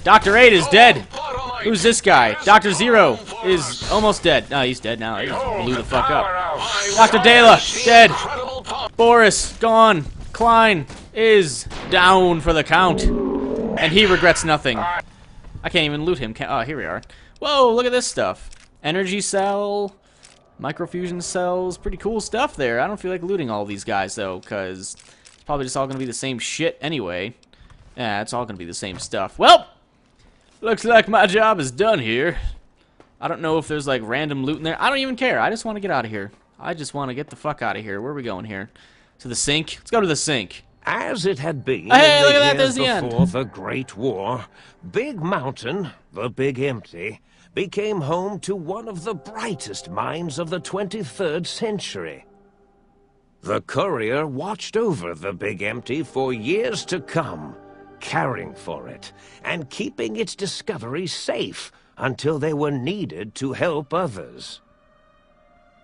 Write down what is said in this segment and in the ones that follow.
Dr. 8 is dead. Who's this guy? Dr. 0 is almost dead. No, he's dead now. He just blew the fuck up. Dr. Dela, dead. Boris, gone. Klein is down for the count. And he regrets nothing. I can't even loot him. Oh, here we are. Whoa, look at this stuff. Energy cell, microfusion cells, pretty cool stuff there. I don't feel like looting all these guys, though, because it's probably just all going to be the same shit anyway. Yeah, it's all going to be the same stuff. Well, looks like my job is done here. I don't know if there's, like, random loot in there. I don't even care. I just want to get out of here. I just want to get the fuck out of here. Where are we going here? To the sink? Let's go to the sink. As it had been hey, in look the at that, years there's the end. before the Great War, Big Mountain, the Big Empty, became home to one of the brightest minds of the 23rd century. The Courier watched over the Big Empty for years to come, caring for it and keeping its discoveries safe until they were needed to help others.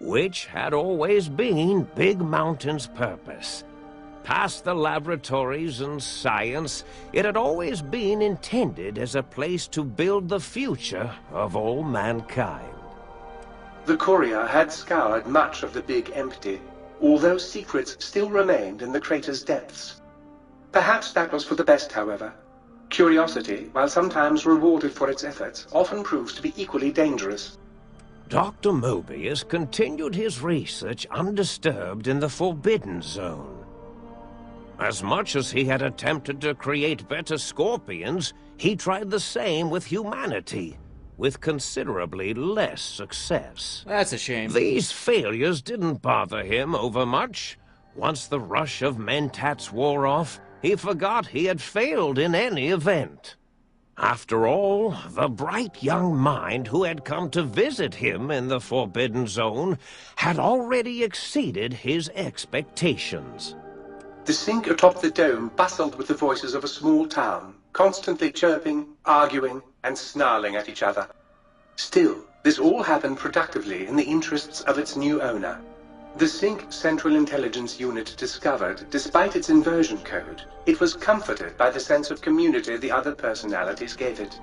Which had always been Big Mountain's purpose. Past the laboratories and science, it had always been intended as a place to build the future of all mankind. The Courier had scoured much of the Big Empty, although secrets still remained in the crater's depths. Perhaps that was for the best, however. Curiosity, while sometimes rewarded for its efforts, often proves to be equally dangerous. Dr. Mobius continued his research undisturbed in the Forbidden Zone. As much as he had attempted to create better scorpions, he tried the same with humanity, with considerably less success. That's a shame. These failures didn't bother him overmuch. Once the rush of mentats wore off, he forgot he had failed in any event. After all, the bright young mind who had come to visit him in the Forbidden Zone had already exceeded his expectations. The sink atop the dome bustled with the voices of a small town, constantly chirping, arguing, and snarling at each other. Still, this all happened productively in the interests of its new owner. The Sink Central Intelligence Unit discovered, despite its inversion code, it was comforted by the sense of community the other personalities gave it.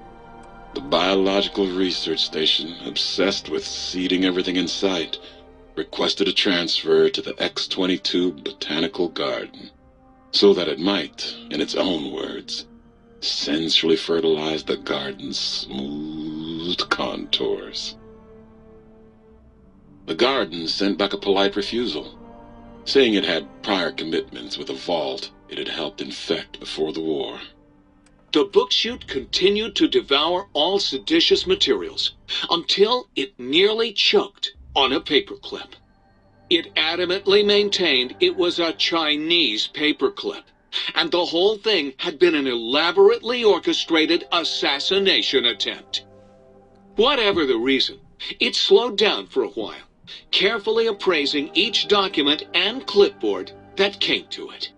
The Biological Research Station, obsessed with seeding everything in sight, requested a transfer to the X-22 Botanical Garden, so that it might, in its own words, sensually fertilize the garden's smooth contours. The garden sent back a polite refusal, saying it had prior commitments with a vault it had helped infect before the war. The book chute continued to devour all seditious materials, until it nearly choked on a paperclip. It adamantly maintained it was a Chinese paperclip, and the whole thing had been an elaborately orchestrated assassination attempt. Whatever the reason, it slowed down for a while, carefully appraising each document and clipboard that came to it.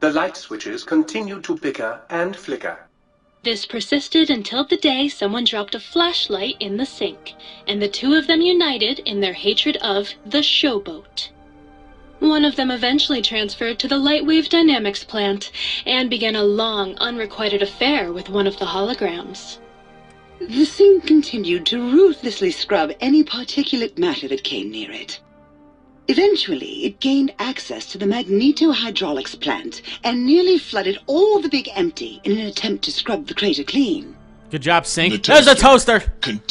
The light switches continued to bicker and flicker. This persisted until the day someone dropped a flashlight in the sink, and the two of them united in their hatred of the Showboat. One of them eventually transferred to the Lightwave Dynamics plant, and began a long, unrequited affair with one of the holograms. The sink continued to ruthlessly scrub any particulate matter that came near it. Eventually, it gained access to the Magneto-Hydraulics plant and nearly flooded all the Big Empty in an attempt to scrub the crater clean. Good job, Sink. There's a toaster!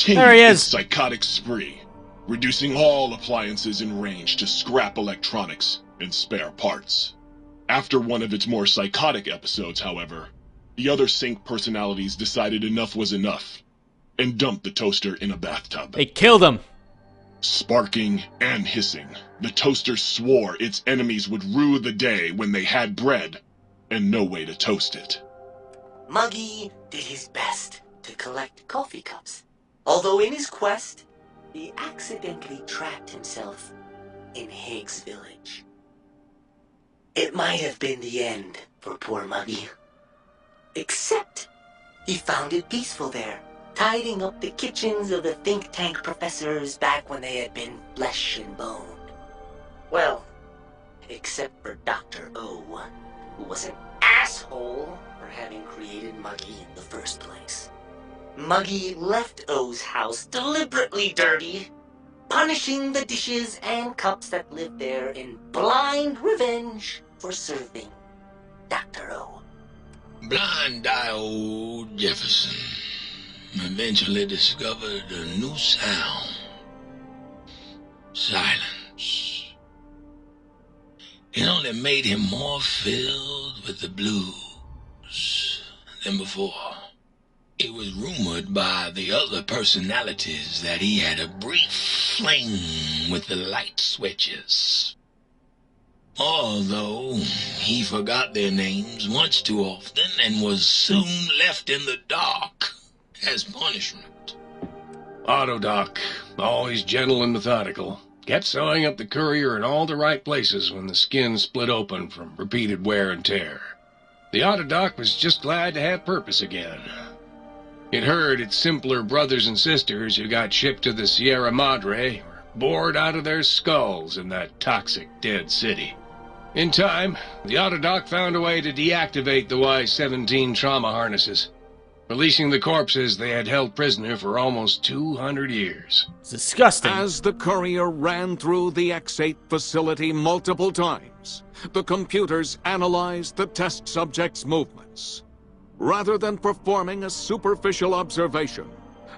There he is! Its psychotic spree, reducing all appliances in range to scrap electronics and spare parts. After one of its more psychotic episodes, however, the other Sink personalities decided enough was enough, and dumped the toaster in a bathtub. They killed him! Sparking and hissing, the toaster swore its enemies would rue the day when they had bread and no way to toast it. Muggy did his best to collect coffee cups, although in his quest, he accidentally trapped himself in Higgs Village. It might have been the end for poor Muggy. Except, he found it peaceful there, tidying up the kitchens of the think tank professors back when they had been flesh and bone. Well, except for Dr. O, who was an asshole for having created Muggy in the first place. Muggy left O's house deliberately dirty, punishing the dishes and cups that lived there in blind revenge for serving Dr. O. Blind-eye old Jefferson eventually discovered a new sound. Silence. It only made him more filled with the blues than before. It was rumored by the other personalities that he had a brief fling with the light switches. Although he forgot their names much too often and was soon left in the dark as punishment. Autodoc, always gentle and methodical, kept sewing up the courier in all the right places when the skin split open from repeated wear and tear. The Autodoc was just glad to have purpose again. It heard its simpler brothers and sisters who got shipped to the Sierra Madre were bored out of their skulls in that toxic dead city. In time, the Autodoc found a way to deactivate the Y-17 trauma harnesses, releasing the corpses they had held prisoner for almost 200 years. It's disgusting. As the courier ran through the X-8 facility multiple times, the computers analyzed the test subject's movements. Rather than performing a superficial observation,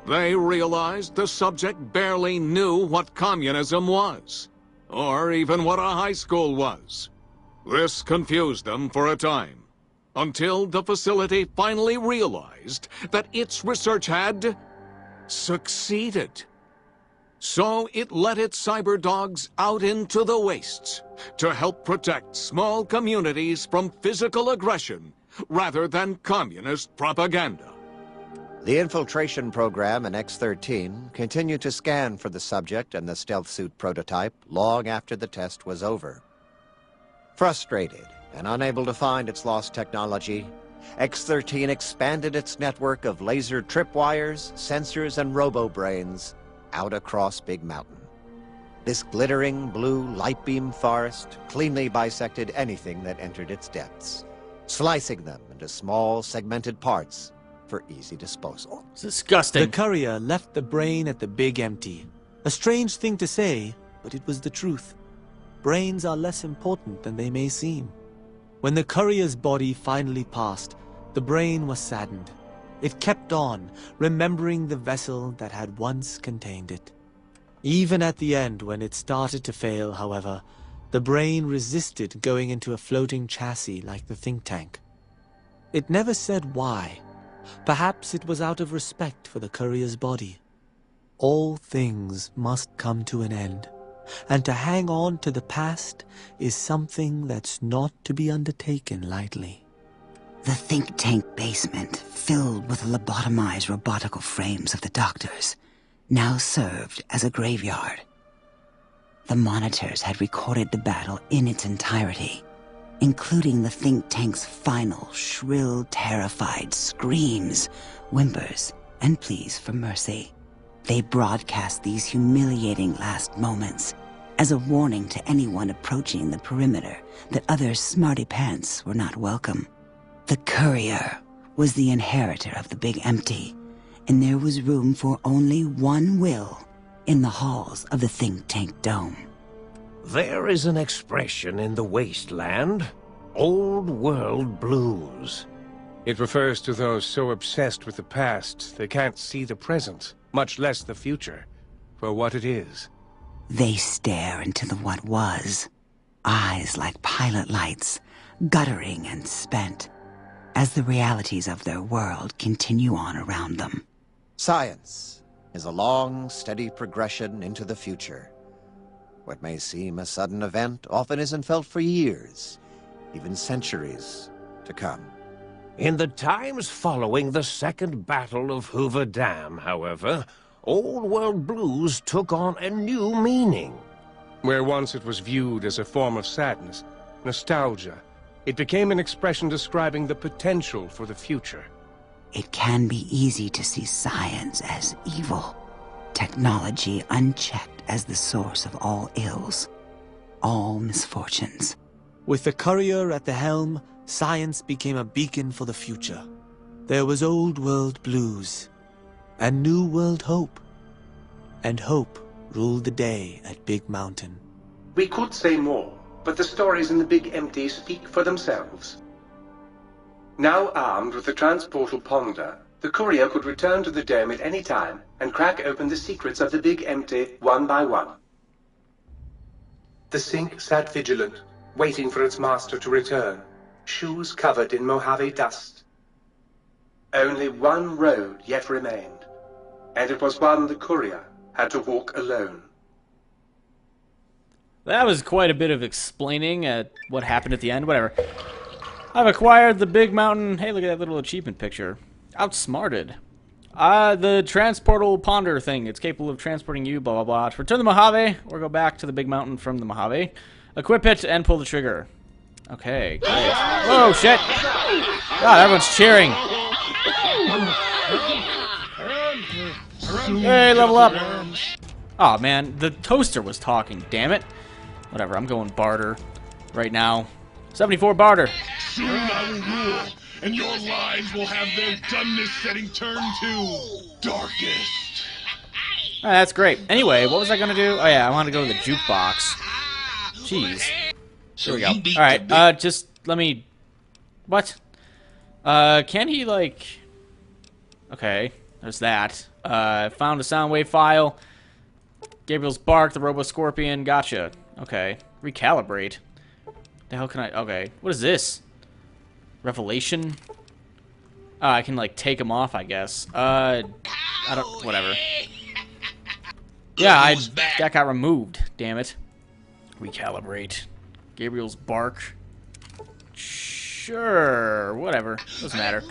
they realized the subject barely knew what communism was, or even what a high school was. This confused them for a time, until the facility finally realized that its research had succeeded. So it let its cyber dogs out into the wastes to help protect small communities from physical aggression rather than communist propaganda. The infiltration program in X-13 continued to scan for the subject and the stealth suit prototype long after the test was over. Frustrated and unable to find its lost technology, X-13 expanded its network of laser tripwires, sensors, and robo-brains out across Big Mountain. This glittering blue light beam forest cleanly bisected anything that entered its depths, slicing them into small segmented parts for easy disposal. It's disgusting. The courier left the brain at the Big Empty. A strange thing to say, but it was the truth. Brains are less important than they may seem. When the courier's body finally passed, the brain was saddened. It kept on, remembering the vessel that had once contained it. Even at the end, when it started to fail, however, the brain resisted going into a floating chassis like the think tank. It never said why. Perhaps it was out of respect for the courier's body. All things must come to an end, and to hang on to the past is something that's not to be undertaken lightly. The think tank basement, filled with the lobotomized robotical frames of the doctors, now served as a graveyard. The monitors had recorded the battle in its entirety, including the think tank's final, shrill, terrified screams, whimpers, and pleas for mercy. They broadcast these humiliating last moments as a warning to anyone approaching the perimeter that other smarty pants were not welcome. The courier was the inheritor of the Big Empty, and there was room for only one will in the halls of the think tank dome. There is an expression in the wasteland, old world blues. It refers to those so obsessed with the past they can't see the present, much less the future, for what it is. They stare into the what was, eyes like pilot lights, guttering and spent, as the realities of their world continue on around them. Science is a long, steady progression into the future. What may seem a sudden event often isn't felt for years, even centuries to come. In the times following the Second Battle of Hoover Dam, however, old world blues took on a new meaning. Where once it was viewed as a form of sadness, nostalgia, it became an expression describing the potential for the future. It can be easy to see science as evil, technology unchecked as the source of all ills, all misfortunes. With the courier at the helm, science became a beacon for the future. There was old world blues, and New World hope. And hope ruled the day at Big Mountain. We could say more, but the stories in the Big Empty speak for themselves. Now armed with the transportal ponder, the courier could return to the dome at any time and crack open the secrets of the Big Empty one by one. The sink sat vigilant, waiting for its master to return, shoes covered in Mojave dust. Only one road yet remained, and it was one the courier had to walk alone. That was quite a bit of explaining at what happened at the end. Whatever. I've acquired the Big Mountain. Hey, look at that little achievement picture. Outsmarted. The transportal ponder thing. It's capable of transporting you, blah, blah, blah. To return the Mojave, or go back to the Big Mountain from the Mojave. Equip it and pull the trigger. Okay, great. Whoa, shit! God, everyone's cheering. Hey, level up! Oh man, the toaster was talking, damn it. Whatever, I'm going barter right now. 74 barter. Soon I will rule, and your lives will have their doneness setting turn to darkest. Oh, that's great. Anyway, what was I gonna do? Oh yeah, I want to go to the jukebox. Jeez. Here we go. Alright, just let me... What? Can he, like... Okay, there's that. Found a Soundwave file. Gabriel's Bark, the Robo-Scorpion, gotcha. Okay, recalibrate. The hell can I... Okay, what is this? Revelation? I can, like, take them off, I guess. I don't... Whatever. Yeah, that got removed, damn it. Recalibrate. Gabriel's Bark. Sure, whatever. Doesn't matter.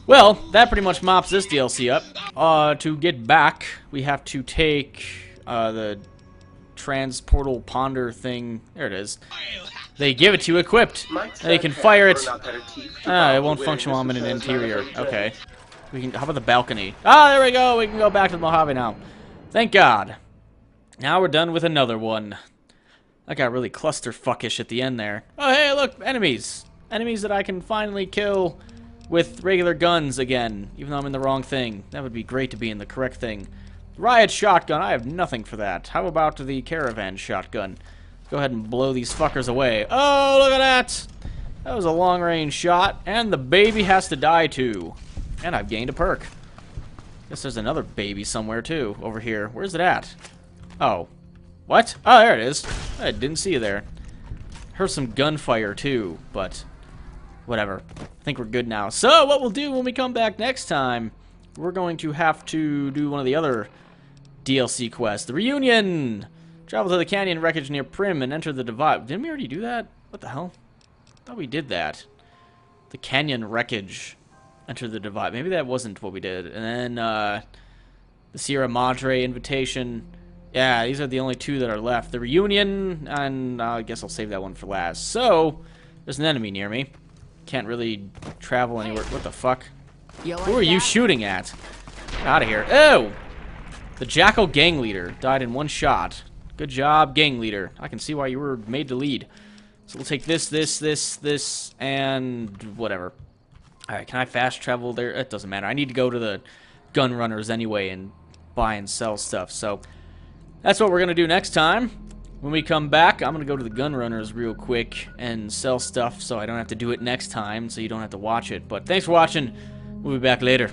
Well, that pretty much mops this DLC up. To get back, we have to take the transportal ponder thing. There it is. They give it to you equipped. They can fire it. It won't function while I'm in an interior. Okay. We can. How about the balcony? Ah, there we go. We can go back to the Mojave now. Thank God. Now we're done with another one. That got really clusterfuckish at the end there. Oh, hey, look, enemies. Enemies that I can finally kill with regular guns again, even though I'm in the wrong thing. That would be great to be in the correct thing. Riot shotgun, I have nothing for that. How about the caravan shotgun? Go ahead and blow these fuckers away. Oh, look at that! That was a long-range shot, and the baby has to die too. And I've gained a perk. Guess there's another baby somewhere too, over here. Where's it at? Oh. What? Oh, there it is. I didn't see you there. Heard some gunfire too, but whatever. I think we're good now. So, what we'll do when we come back next time, we're going to have to do one of the other DLC quests. The Reunion! Travel to the canyon wreckage near Prim and enter the Divide. Didn't we already do that? What the hell? I thought we did that. The canyon wreckage. Enter the Divide. Maybe that wasn't what we did. And then, the Sierra Madre invitation. Yeah, these are the only two that are left. The Reunion, and I guess I'll save that one for last. So, there's an enemy near me. Can't really travel anywhere. What the fuck? Who are you shooting at? Get out of here. Oh! The Jackal gang leader died in one shot. Good job, gang leader. I can see why you were made to lead. So we'll take this, and whatever. Alright, can I fast travel there? It doesn't matter. I need to go to the gun runners anyway and buy and sell stuff. So that's what we're going to do next time. When we come back, I'm going to go to the gun runners real quick and sell stuff so I don't have to do it next time, so you don't have to watch it. But thanks for watching. We'll be back later.